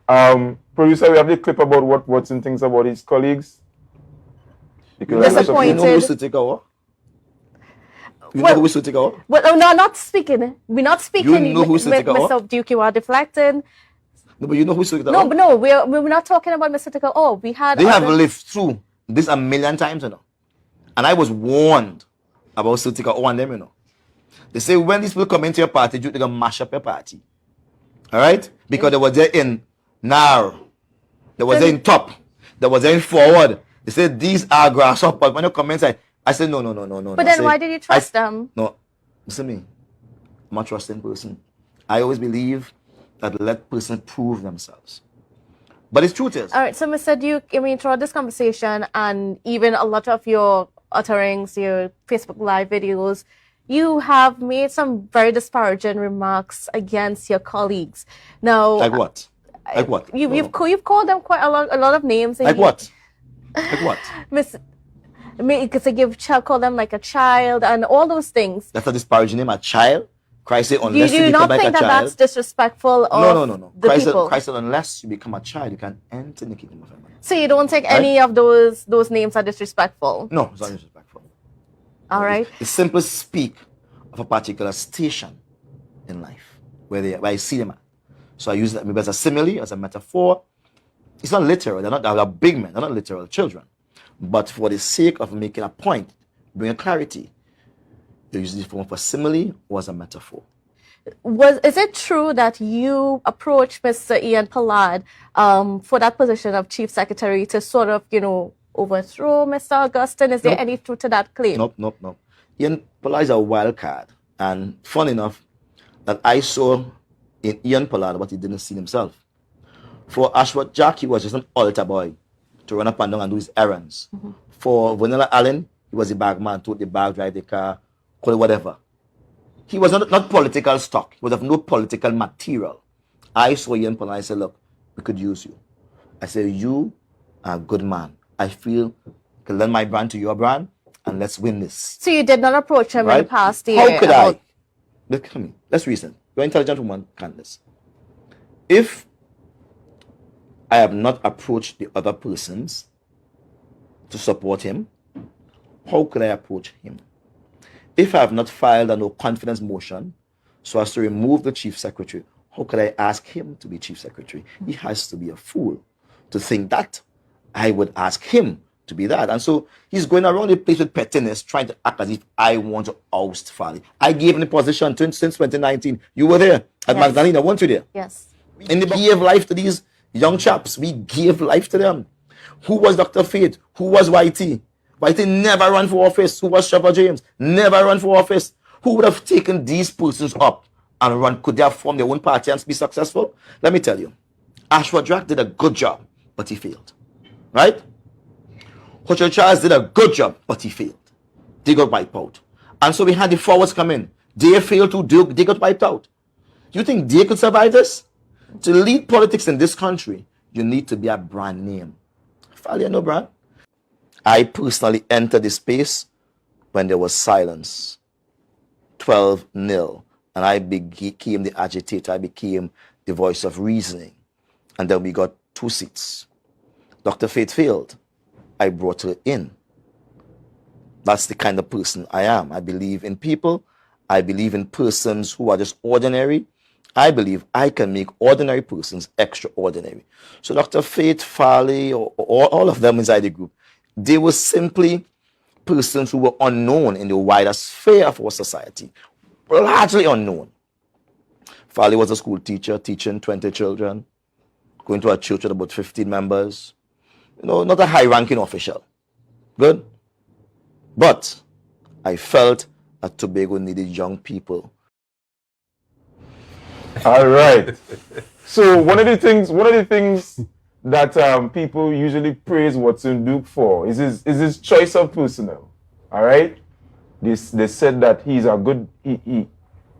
Producer, we have the clip about what Watson thinks about his colleagues. Disappointed. You know who's to take over? You know who's to take over? Well, no, not speaking. We're not speaking. You know who's to take over? Mr. Duke, you are deflecting. No, but you know who's to take over? No, but no, we're not talking about Mr. Tickle. Oh, we had. They have lived through this a million times, you know. And I was warned about Celtic or them, you know. They say when these people come into your party, they're gonna mash up your party. All right? Because they were there in narrow. They were there in top. They were there in forward. They said these are grasshoppers. When you come inside, I said no. But then why did you trust them? No, listen to me. I'm a trusting person. I always believe that let person prove themselves. But the truth is. All right, so Mr. Duke, I mean, throughout this conversation and even a lot of your utterings, your Facebook Live videos, you have made some very disparaging remarks against your colleagues. Now, like what? Like what? You've called them quite a lot of names. Like what? Like what? I mean, because you've called them like a child and all those things. That's a disparaging name, a child? Christ said, unless do you not think that that's disrespectful of no. the people? Christ said, unless you become a child, you can enter in the kingdom of heaven. So you don't think any of those names are disrespectful? No, it's not disrespectful. All right. They simply speak of a particular station in life where I see them at. So I use that maybe as a simile, as a metaphor. It's not literal. They're big men. They're not literal children. But for the sake of making a point, bringing clarity, they use this form of a simile or as a metaphor. Is it true that you approached Mr. Ian Pollard for that position of Chief Secretary to sort of, overthrow Mr. Augustine? Is there any truth to that claim? Nope. Ian Pollard is a wild card. And fun enough that I saw in Ian Pollard what he didn't see himself. For Ashworth Jack, he was just an altar boy to run up and down and do his errands. Mm-hmm. For Vanilla Allen, he was the bagman, took the bag, drive the car, call it whatever. He was not political stock. He was of no political material. I saw Ian Pollard and I said, look, we could use you. I said, you are a good man. I feel I can lend my brand to your brand and let's win this. So you did not approach him in the past year? How could I? Look at me. Let's reason. You're an intelligent woman, Candace. If I have not approached the other persons to support him, how could I approach him? If I have not filed a no confidence motion so as to remove the chief secretary, how could I ask him to be chief secretary? He has to be a fool to think that I would ask him to be that. And so he's going around the place with pettiness, trying to act as if I want to oust Farley. I gave him the position since 2019. You were there at Magdalena, weren't you there? Yes. And we gave life to these young chaps. We gave life to them. Who was Dr. Faith? Who was YT? YT never ran for office. Who was Trevor James? Never ran for office. Who would have taken these persons up and run? Could they have formed their own party and be successful? Let me tell you. Ashworth Jack did a good job, but he failed. Right? Hochul Charles did a good job, but he failed. They got wiped out. And so we had the forwards come in. They failed too. They got wiped out. Do you think they could survive this? To lead politics in this country, you need to be a brand name. Farley, no brand. I personally entered the space when there was silence. 12-0. And I became the agitator. I became the voice of reasoning. And then we got 2 seats. Dr. Faith failed. I brought her in. That's the kind of person I am. I believe in people. I believe in persons who are just ordinary. I believe I can make ordinary persons extraordinary. So Dr. Faith, Farley, or all of them inside the group, they were simply persons who were unknown in the wider sphere of our society. Largely unknown. Farley was a school teacher, teaching 20 children, going to a church with about 15 members. Not a high-ranking official. Good? But I felt that Tobago needed young people. All right. So one of the things that people usually praise Watson Duke for is his choice of personnel. All right. They said that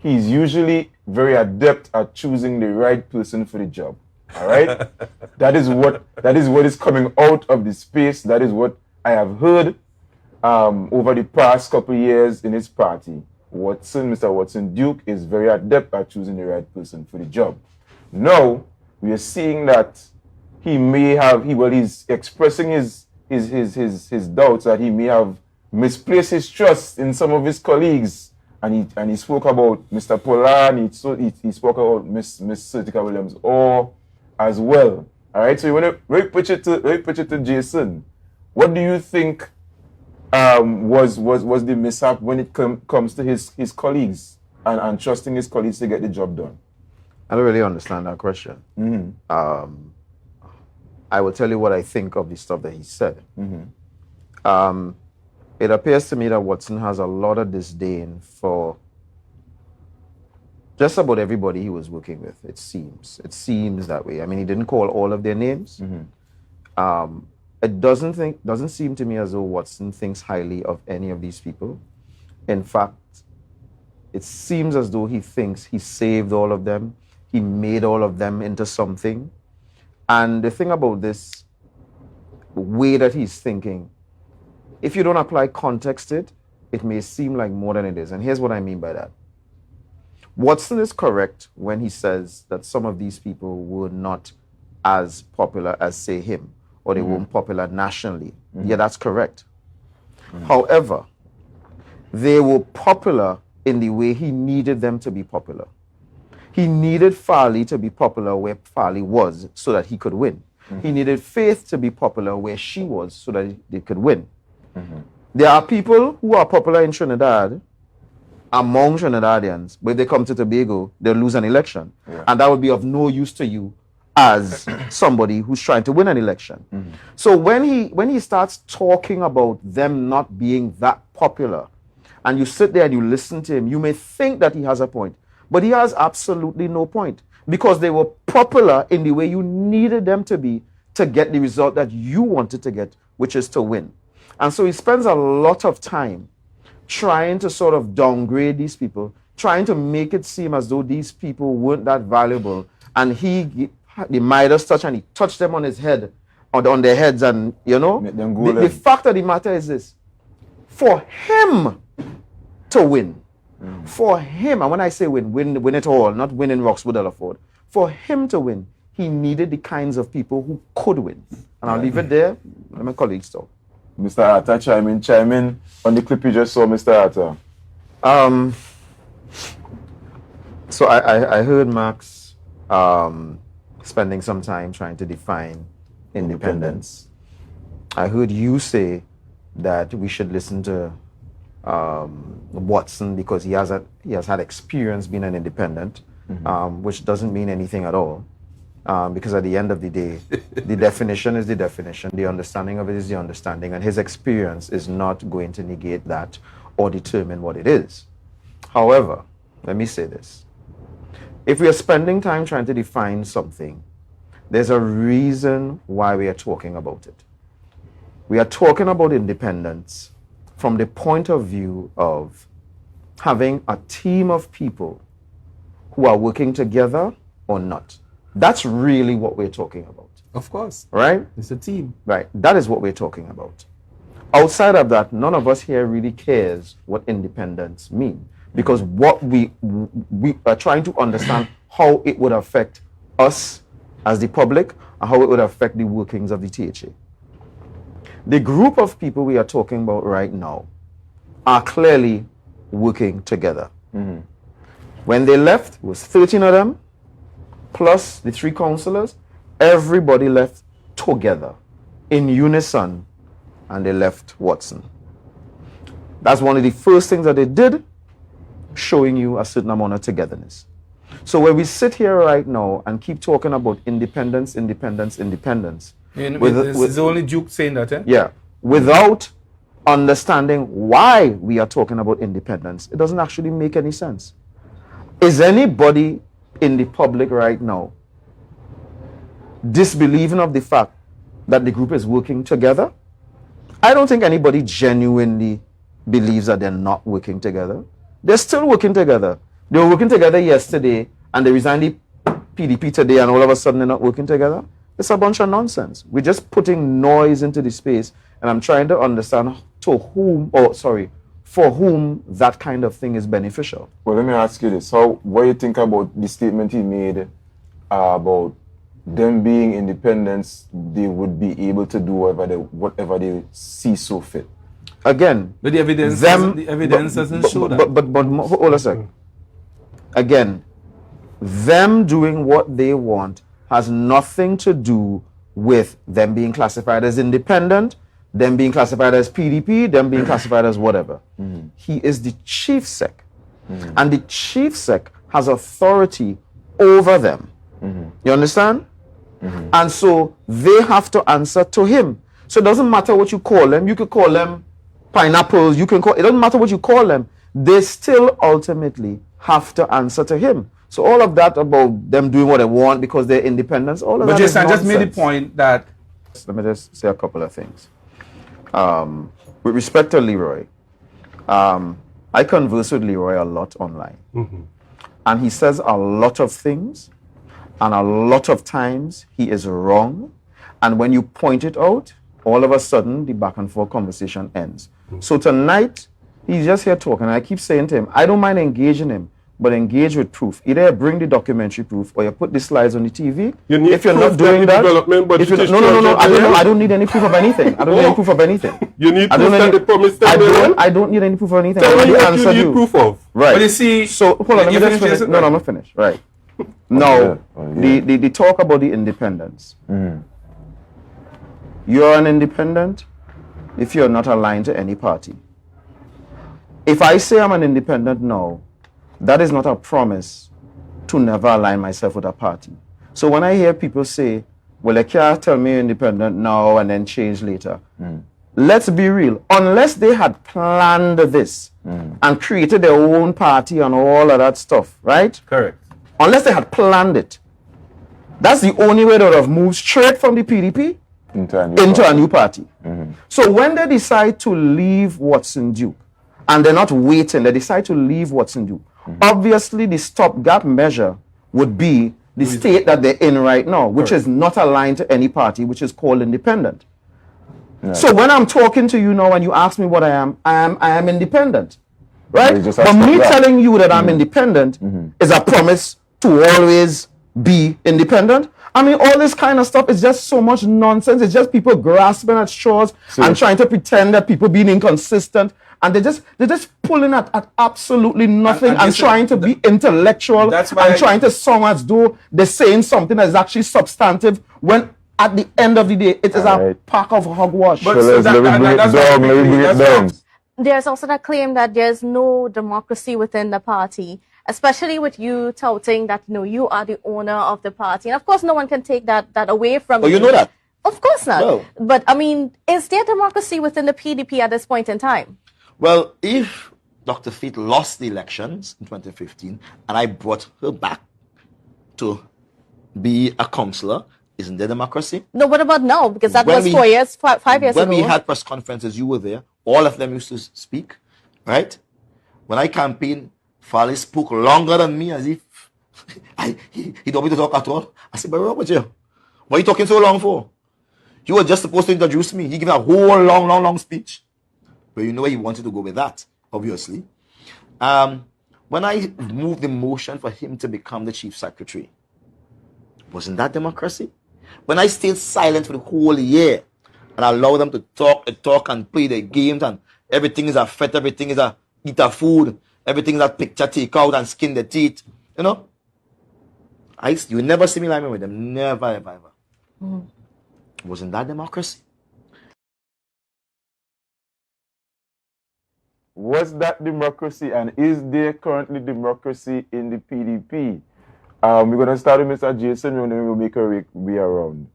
he's usually very adept at choosing the right person for the job. All right. That is what is coming out of the space. That is what I have heard over the past couple of years in his party. Mr. Watson Duke is very adept at choosing the right person for the job. Now, we are seeing that he may have, he's expressing his doubts that he may have misplaced his trust in some of his colleagues. And he spoke about Mr. Pollard, he spoke about Miss Certica Williams or as well. All right, so when we pitch it to Jason, what do you think was the mishap when it comes to his colleagues and trusting his colleagues to get the job done? I don't really understand that question. Mm-hmm. I will tell you what I think of the stuff that he said. Mm-hmm. It appears to me that Watson has a lot of disdain for just about everybody he was working with. It seems that way. I mean, he didn't call all of their names. Mm-hmm. It doesn't seem to me as though Watson thinks highly of any of these people. In fact, it seems as though he thinks he saved all of them. He made all of them into something. And the thing about this way that he's thinking, if you don't apply context to it, it may seem like more than it is. And here's what I mean by that. Watson is correct when he says that some of these people were not as popular as, say, him, or they weren't popular nationally. Yeah, that's correct. However, they were popular in the way he needed them to be popular. He needed Farley to be popular where Farley was so that he could win. He needed Faith to be popular where she was so that they could win. There are people who are popular in Trinidad among Trinidadians, but if they come to Tobago, they'll lose an election. Yeah. And that would be of no use to you as somebody who's trying to win an election. So when he starts talking about them not being that popular, and you sit there and you listen to him, you may think that he has a point, but he has absolutely no point, because they were popular in the way you needed them to be to get the result that you wanted to get, which is to win. And so he spends a lot of time trying to sort of downgrade these people, trying to make it seem as though these people weren't that valuable. And the Midas touch, and he touched them on his head, on their heads, and Make them go the fact of the matter is this: for him to win, for him, and when I say win it all, not win in Roxwood or Ford, for him to win, he needed the kinds of people who could win. And I'll leave it there. Let my colleagues talk. Mr. Arthur, chime in on the clip you just saw, Mr. Arthur. So I heard Max spending some time trying to define independence. I heard you say that we should listen to Watson because he has had experience being an independent, which doesn't mean anything at all. Because at the end of the day, the definition is the definition, the understanding of it is the understanding, and his experience is not going to negate that or determine what it is. However, let me say this. If we are spending time trying to define something, there's a reason why we are talking about it. We are talking about independence from the point of view of having a team of people who are working together or not. That's really what we're talking about. Of course. Right? It's a team. Right. That is what we're talking about. Outside of that, none of us here really cares what independence means, because what we are trying to understand how it would affect us as the public and how it would affect the workings of the THA. The group of people we are talking about right now are clearly working together. When they left, it was 13 of them, plus the 3 councillors. Everybody left together, in unison, and they left Watson. That's one of the first things that they did, showing you a certain amount of togetherness. So when we sit here right now and keep talking about independence, This is only Duke saying that, eh? Yeah. Without understanding why we are talking about independence, it doesn't actually make any sense. Is anybody in the public right now disbelieving of the fact that the group is working together? I don't think anybody genuinely believes that they're not working together. They're still working together. They were working together yesterday and they resigned the PDP today and all of a sudden they're not working together. It's a bunch of nonsense. We're just putting noise into the space, and I'm trying to understand for whom that kind of thing is beneficial. Well, let me ask you this. What do you think about the statement he made about them being independents, they would be able to do whatever they see so fit. Again, But the evidence, doesn't show that. But hold a sec. Again, them doing what they want has nothing to do with them being classified as independent, them being classified as PDP, them being classified as whatever. He is the chief sec. And the chief sec has authority over them. You understand? And so they have to answer to him. So it doesn't matter what you call them. You could call them pineapples. It doesn't matter what you call them. They still ultimately have to answer to him. So all of that about them doing what they want because they're independents, all of But that is Jason, I just made the nonsense. point that Let me just say a couple of things. With respect to Leroy, I converse with Leroy a lot online. And he says a lot of things, and a lot of times he is wrong. And when you point it out, all of a sudden the back and forth conversation ends. So tonight, he's just here talking. And I keep saying to him, I don't mind engaging him, but engage with proof. Either bring the documentary proof or you put the slides on the TV. If you're not doing that, no, I don't need any proof of anything. I don't need any proof of anything. You need I proof don't that need- the promise I don't need any proof of anything. Tell I me already what you answered need proof of. Right. But you see, So hold on, let me you just finish, finish. Jason? No, I'm not finished. Right. Now, the talk about the independence. You're an independent if you're not aligned to any party. If I say I'm an independent now, that is not a promise to never align myself with a party. So when I hear people say, well, they can't tell me you're independent now and then change later. Let's be real. Unless they had planned this and created their own party and all of that stuff, right? correct. Unless they had planned it, that's the only way they would have moved straight from the PDP Into a new party. So when they decide to leave Watson Duke, and they're not waiting, they decide to leave Watson Duke, obviously the stopgap measure would be the state that they're in right now, which is not aligned to any party, which is called independent. So when I'm talking to you now and you ask me what I am independent, right? You just But have to me stop that. telling you that I'm independent is a promise to always be independent. I mean, all this kind of stuff is just so much nonsense. It's just people grasping at straws and trying to pretend that people being inconsistent. And they're just pulling at absolutely nothing and listen, trying to be intellectual that's why and trying to sound as though they're saying something that is actually substantive when at the end of the day, it is a Alright. pack of hogwash. But So so let me bring it that's down. what- Let me bring it that's down. what- There's also that claim that there's no democracy within the party, especially with you touting that you are the owner of the party. And of course, no one can take that away from Oh, you know that? Of course not. No. But I mean, is there democracy within the PDP at this point in time? Well, if Dr. Feet lost the elections in 2015 and I brought her back to be a councillor, isn't there democracy? No, what about now? Because that When was we- 4 years, 5 years When ago. we had press conferences, you were there. All of them used to speak, right? When I campaigned, Farley spoke longer than me as if he don't want me to talk at all. I said, but Robert, what are you talking so long for? You were just supposed to introduce me. He gave a whole long speech. But you know where he wanted to go with that, obviously. When I moved the motion for him to become the chief secretary, wasn't that democracy? When I stayed silent for the whole year and allowed them to talk and play their games and everything is a fet, everything is a eat a food, everything is a picture take out and skin the teeth, you will never see me lying with them. Never, ever, ever. Wasn't that democracy? Was that democracy, and is there currently democracy in the PDP? We're going to start with Mr. Jason, and then we'll make our way around.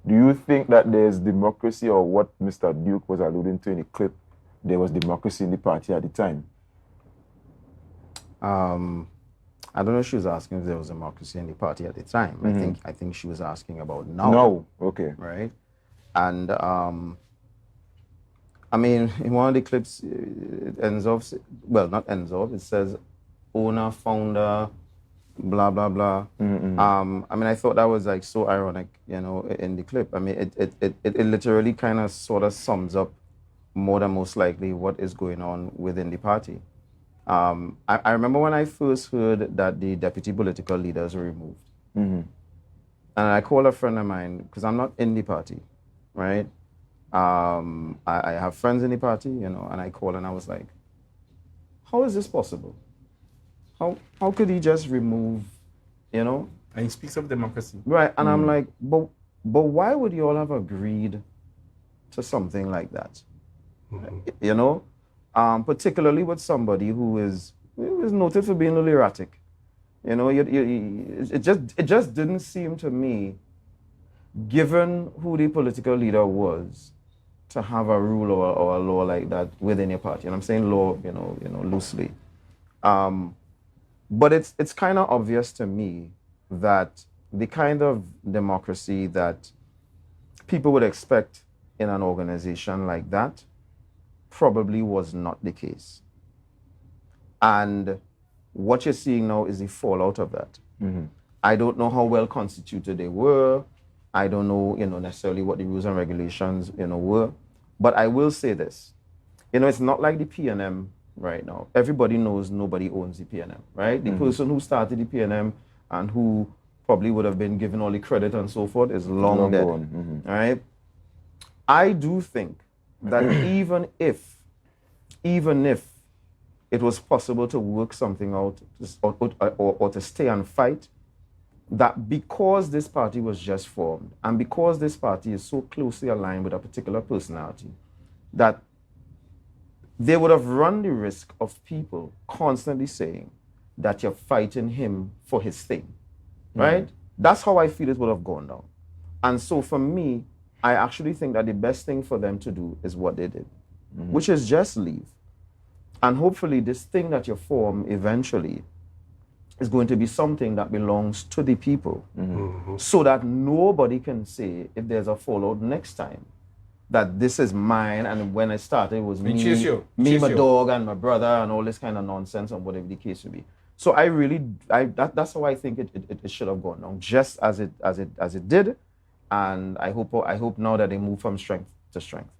Do you think that there's democracy, or what Mr. Duke was alluding to in the clip, there was democracy in the party at the time? I don't know if she was asking if there was democracy in the party at the time. I think she was asking about now. No. Okay. Right? And I mean, in one of the clips, it ends off, well, not ends off, it says owner, founder, blah, blah, blah. I mean, I thought that was like so ironic, in the clip. I mean, it literally kind of sort of sums up more than most likely what is going on within the party. I remember when I first heard that the deputy political leaders were removed. And I call a friend of mine, because I'm not in the party, right? I have friends in the party, you know, and I called and I was like, how is this possible? How could he just remove, you know? And he speaks of democracy. Right, and I'm like, but why would you all have agreed to something like that? You know? Particularly with somebody who is noted for being a little erratic. You know, it just didn't seem to me, given who the political leader was, to have a rule or a law like that within your party. And I'm saying law, you know, loosely. But it's kind of obvious to me that the kind of democracy that people would expect in an organization like that probably was not the case. And what you're seeing now is the fallout of that. I don't know how well constituted they were. I don't know, necessarily what the rules and regulations, were. But I will say this. It's not like the PNM right now. Everybody knows nobody owns the PNM, right? The person who started the PNM and who probably would have been given all the credit and so forth is long dead, right? I do think that even if it was possible to work something out or to stay and fight, that because this party was just formed and because this party is so closely aligned with a particular personality, that they would have run the risk of people constantly saying that you're fighting him for his thing, right? That's how I feel it would have gone down. And so for me, I actually think that the best thing for them to do is what they did, which is just leave. And hopefully this thing that you form eventually is going to be something that belongs to the people, so that nobody can say, if there's a fallout next time, that this is mine, and when I started it was me, my dog, and my brother, and all this kind of nonsense, and whatever the case would be. So that's how I think it should have gone down, just as it did, and I hope now that they move from strength to strength.